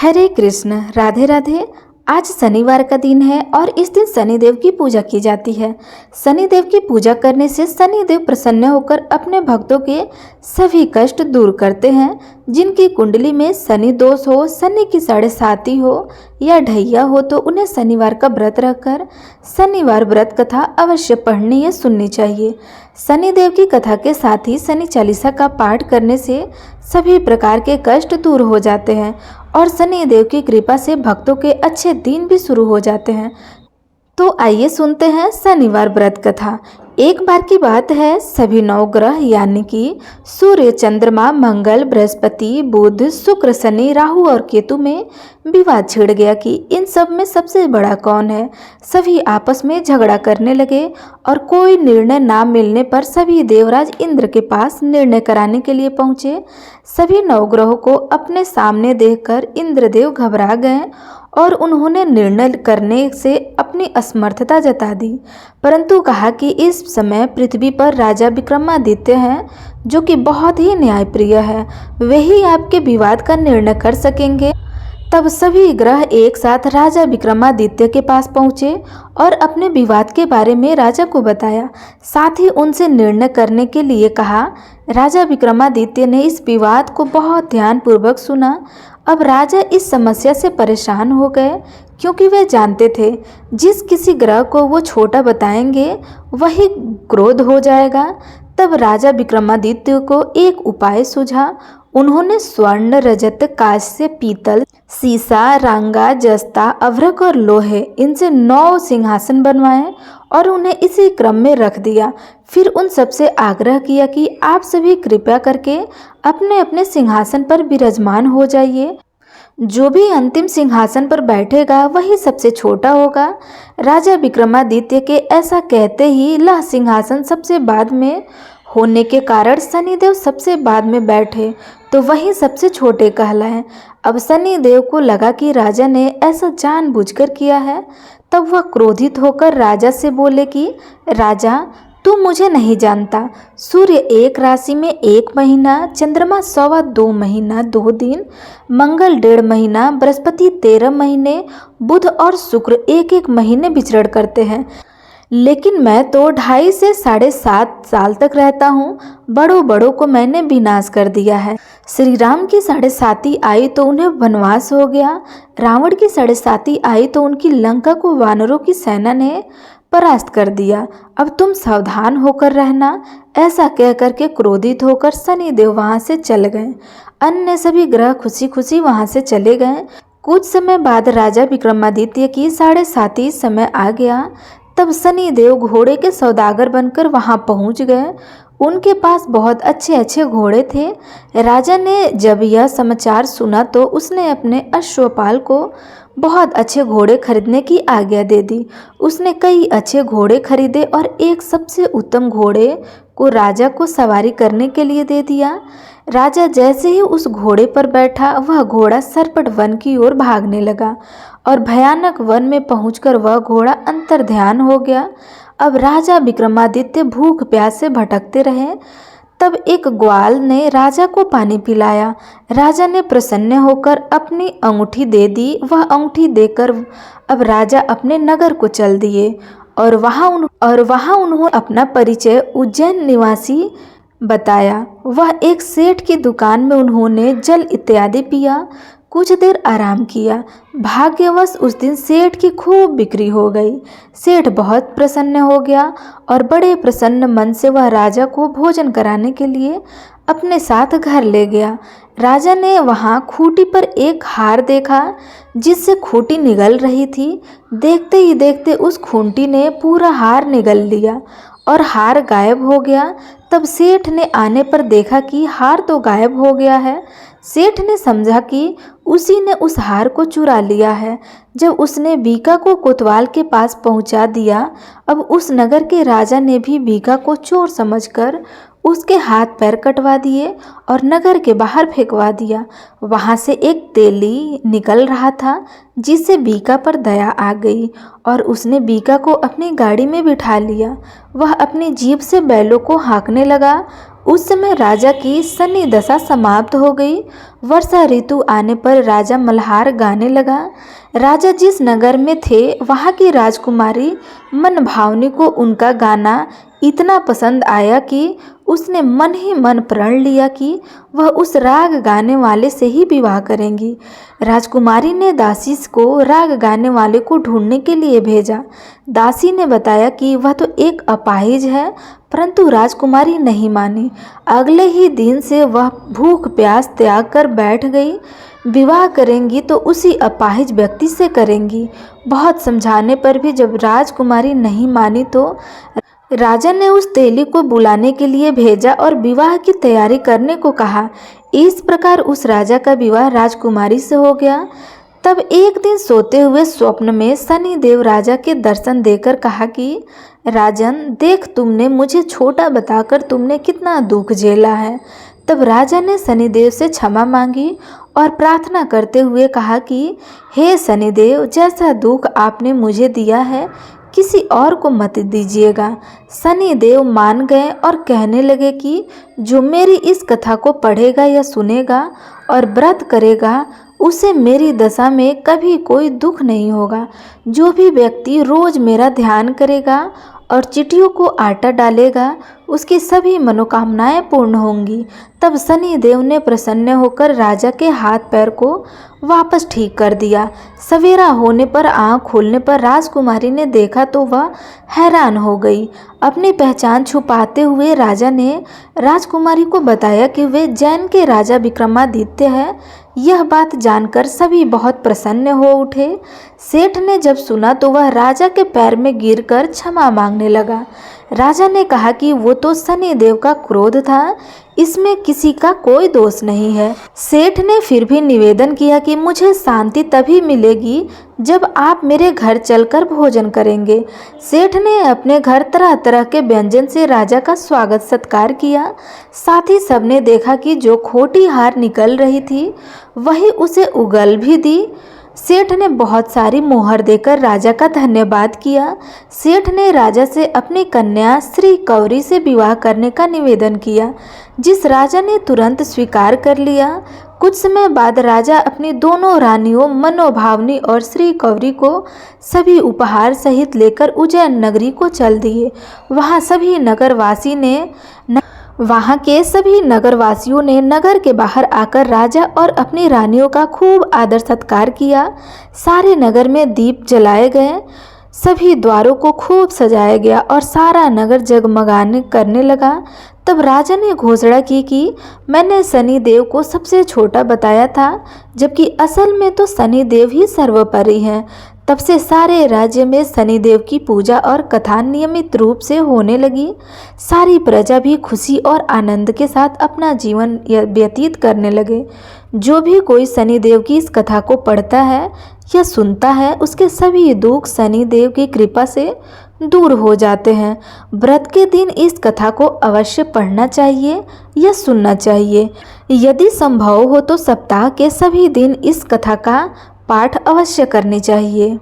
हरे कृष्ण, राधे राधे। आज शनिवार का दिन है और इस दिन शनिदेव की पूजा की जाती है। शनिदेव की पूजा करने से शनिदेव प्रसन्न होकर अपने भक्तों के सभी कष्ट दूर करते हैं। जिनकी कुंडली में शनि दोष हो, शनि की 7.5 हो या ढैया हो तो उन्हें शनिवार का व्रत रखकर शनिवार व्रत कथा अवश्य पढ़नी या सुननी चाहिए। शनिदेव की कथा के साथ ही शनि चालीसा का पाठ करने से सभी प्रकार के कष्ट दूर हो जाते हैं और शनिदेव की कृपा से भक्तों के अच्छे दिन भी शुरू हो जाते हैं। तो आइए सुनते हैं शनिवार व्रत कथा। एक बार की बात है, सभी 9 ग्रह यानी कि सूर्य, चंद्रमा, मंगल, बृहस्पति, बुध, शुक्र, शनि, राहु और केतु में विवाद छिड़ गया कि इन सब में सबसे बड़ा कौन है। सभी आपस में झगड़ा करने लगे और कोई निर्णय ना मिलने पर सभी देवराज इंद्र के पास निर्णय कराने के लिए पहुंचे। सभी 9 ग्रहों को अपने सामने देखकर इंद्रदेव घबरा गए और उन्होंने निर्णय करने से अपनी असमर्थता जता दी, परंतु कहा कि इस समय पृथ्वी पर राजा विक्रमादित्य हैं जो कि बहुत ही न्यायप्रिय है, वे ही आपके विवाद का निर्णय कर सकेंगे। तब सभी ग्रह एक साथ राजा विक्रमादित्य के पास पहुंचे और अपने विवाद के बारे में राजा को बताया, साथ ही उनसे निर्णय करने के लिए कहा। राजा विक्रमादित्य ने इस विवाद को बहुत ध्यानपूर्वक सुना। अब राजा इस समस्या से परेशान हो गए क्योंकि वे जानते थे जिस किसी ग्रह को वो छोटा बताएंगे वही क्रोध हो जाएगा। तब राजा विक्रमादित्य को एक उपाय सूझा। उन्होंने स्वर्ण, रजत, कांस्य, पीतल, सीसा, रांगा, जस्ता, अभ्रक और लोहे इनसे 9 सिंहासन बनवाए और उन्हें इसी क्रम में रख दिया। फिर उन सबसे आग्रह किया कि आप सभी कृपया करके अपने अपने सिंहासन पर विराजमान हो जाइए। जो भी अंतिम सिंहासन पर बैठेगा वही सबसे छोटा होगा। राजा विक्रमादित्य के ऐसा कहते ही लह सिंहासन सबसे बाद में होने के कारण शनिदेव सबसे बाद में बैठे तो वही सबसे छोटे कहलाए। अब शनिदेव को लगा कि राजा ने ऐसा जानबूझकर किया है। तब वह क्रोधित होकर राजा से बोले कि राजा, तू मुझे नहीं जानता। सूर्य एक राशि में 1 महीना, चंद्रमा 2.25 महीना 2 दिन, मंगल 1.5 महीना, बृहस्पति 13 महीने, बुध और शुक्र 1-1 महीने विचरण करते हैं, लेकिन मैं तो 2.5 से 7.5 साल तक रहता हूँ। बड़ों बड़ों को मैंने विनाश कर दिया है। श्री राम की 7.5 आई तो उन्हें वनवास हो गया। रावण की 7.5 आई तो उनकी लंका को वानरों की सेना ने परास्त कर दिया। अब तुम सावधान होकर रहना। ऐसा कह करके क्रोधित होकर शनिदेव वहां से चल गए। अन्य सभी ग्रह खुशी खुशी वहां से चले गए। कुछ समय बाद राजा विक्रमादित्य की 7.5 समय आ गया। तब शनिदेव घोड़े के सौदागर बनकर वहां पहुंच गए। उनके पास बहुत अच्छे अच्छे घोड़े थे। राजा ने जब यह समाचार सुना तो उसने अपने अश्वपाल को बहुत अच्छे घोड़े खरीदने की आज्ञा दे दी। उसने कई अच्छे घोड़े खरीदे और एक सबसे उत्तम घोड़े को राजा को सवारी करने के लिए दे दिया। राजा जैसे ही उस घोड़े पर बैठा, वह घोड़ा सरपट वन की ओर भागने लगा और भयानक वन में पहुंचकर वह घोड़ा अंतर्ध्यान हो गया। अब राजा विक्रमादित्य भूख प्यास से भटकते रहे। तब एक ग्वाल ने राजा को पानी पिलाया। राजा ने प्रसन्न होकर अपनी अंगूठी दे दी। वह अंगूठी देकर अब राजा अपने नगर को चल दिए और वहाँ उन्होंने अपना परिचय उज्जैन निवासी बताया। वह एक सेठ की दुकान में उन्होंने जल इत्यादि पिया, कुछ देर आराम किया। भाग्यवश उस दिन सेठ की खूब बिक्री हो गई। सेठ बहुत प्रसन्न हो गया और बड़े प्रसन्न मन से वह राजा को भोजन कराने के लिए अपने साथ घर ले गया। राजा ने वहाँ खूंटी पर एक हार देखा जिससे खूंटी निगल रही थी। देखते ही देखते उस खूंटी ने पूरा हार निगल लिया और हार गायब हो गया। तब सेठ ने आने पर देखा कि हार तो गायब हो गया है। सेठ ने समझा कि उसी ने उस हार को चुरा लिया है। जब उसने बीका को कोतवाल के पास पहुंचा दिया। अब उस नगर के राजा ने भी बीका को चोर समझकर उसके हाथ पैर कटवा दिए और नगर के बाहर फेंकवा दिया। वहां से एक तेली निकल रहा था जिससे बीका पर दया आ गई और उसने बीका को अपनी गाड़ी में बिठा लिया। वह अपनी जीभ से बैलों को हाँकने लगा। उस समय राजा की शनि दशा समाप्त हो गई। वर्षा ऋतु आने पर राजा मल्हार गाने लगा। राजा जिस नगर में थे वहाँ की राजकुमारी मनभावनी को उनका गाना इतना पसंद आया कि उसने मन ही मन प्रण लिया कि वह उस राग गाने वाले से ही विवाह करेंगी। राजकुमारी ने दासी को राग गाने वाले को ढूंढने के लिए भेजा। दासी ने बताया कि वह तो एक अपाहिज है, परंतु राजकुमारी नहीं मानी। अगले ही दिन से वह भूख प्यास त्याग कर बैठ गई। विवाह करेंगी तो उसी अपाहिज व्यक्ति से करेंगी। बहुत समझाने पर भी जब राजकुमारी नहीं मानी तो राजा ने उस तेली को बुलाने के लिए भेजा और विवाह की तैयारी करने को कहा। इस प्रकार उस राजा का विवाह राजकुमारी से हो गया। तब एक दिन सोते हुए स्वप्न में शनिदेव राजा के दर्शन देकर कहा कि राजन देख, तुमने मुझे छोटा बताकर तुमने कितना दुख झेला है। तब राजा ने शनिदेव से क्षमा मांगी और प्रार्थना करते हुए कहा कि हे शनिदेव, जैसा दुख आपने मुझे दिया है किसी और को मत दीजिएगा। शनिदेव मान गए और कहने लगे कि जो मेरी इस कथा को पढ़ेगा या सुनेगा और व्रत करेगा उसे मेरी दशा में कभी कोई दुख नहीं होगा। जो भी व्यक्ति रोज मेरा ध्यान करेगा और चिट्ठियों को आटा डालेगा उसकी सभी मनोकामनाएं पूर्ण होंगी। तब शनिदेव ने प्रसन्न होकर राजा के हाथ पैर को वापस ठीक कर दिया। सवेरा होने पर आँख खोलने पर राजकुमारी ने देखा तो वह हैरान हो गई। अपनी पहचान छुपाते हुए राजा ने राजकुमारी को बताया कि वे जैन के राजा विक्रमादित्य हैं। यह बात जानकर सभी बहुत प्रसन्न हो उठे। सेठ ने जब सुना तो वह राजा के पैर में गिरकर क्षमा मांगने लगा। राजा ने कहा कि वो तो शनिदेव का क्रोध था, इसमें किसी का कोई दोष नहीं है। सेठ ने फिर भी निवेदन किया कि मुझे शांति तभी मिलेगी जब आप मेरे घर चलकर भोजन करेंगे। सेठ ने अपने घर तरह तरह के व्यंजन से राजा का स्वागत सत्कार किया। साथ ही सबने देखा कि जो खोटी हार निकल रही थी वही उसे उगल भी दी। सेठ ने बहुत सारी मोहर देकर राजा का धन्यवाद किया। सेठ ने राजा से अपनी कन्या श्री कौरी से विवाह करने का निवेदन किया, जिस राजा ने तुरंत स्वीकार कर लिया। कुछ समय बाद राजा अपनी दोनों रानियों मनोभावनी और श्री कौरी को सभी उपहार सहित लेकर उज्जैन नगरी को चल दिए। वहाँ के सभी नगरवासियों ने नगर के बाहर आकर राजा और अपनी रानियों का खूब आदर सत्कार किया। सारे नगर में दीप जलाए गए, सभी द्वारों को खूब सजाया गया और सारा नगर जगमगाने करने लगा। तब राजा ने घोषणा की कि मैंने शनिदेव को सबसे छोटा बताया था, जबकि असल में तो शनिदेव ही सर्वोपरि हैं। तब से सारे राज्य में शनिदेव की पूजा और कथा नियमित रूप से होने लगी। सारी प्रजा भी खुशी और आनंद के साथ अपना जीवन व्यतीत करने लगे। जो भी कोई शनिदेव की इस कथा को पढ़ता है या सुनता है उसके सभी दुख शनिदेव की कृपा से दूर हो जाते हैं। व्रत के दिन इस कथा को अवश्य पढ़ना चाहिए या सुनना चाहिए। यदि संभव हो तो सप्ताह के सभी दिन इस कथा का पाठ अवश्य करनी चाहिए।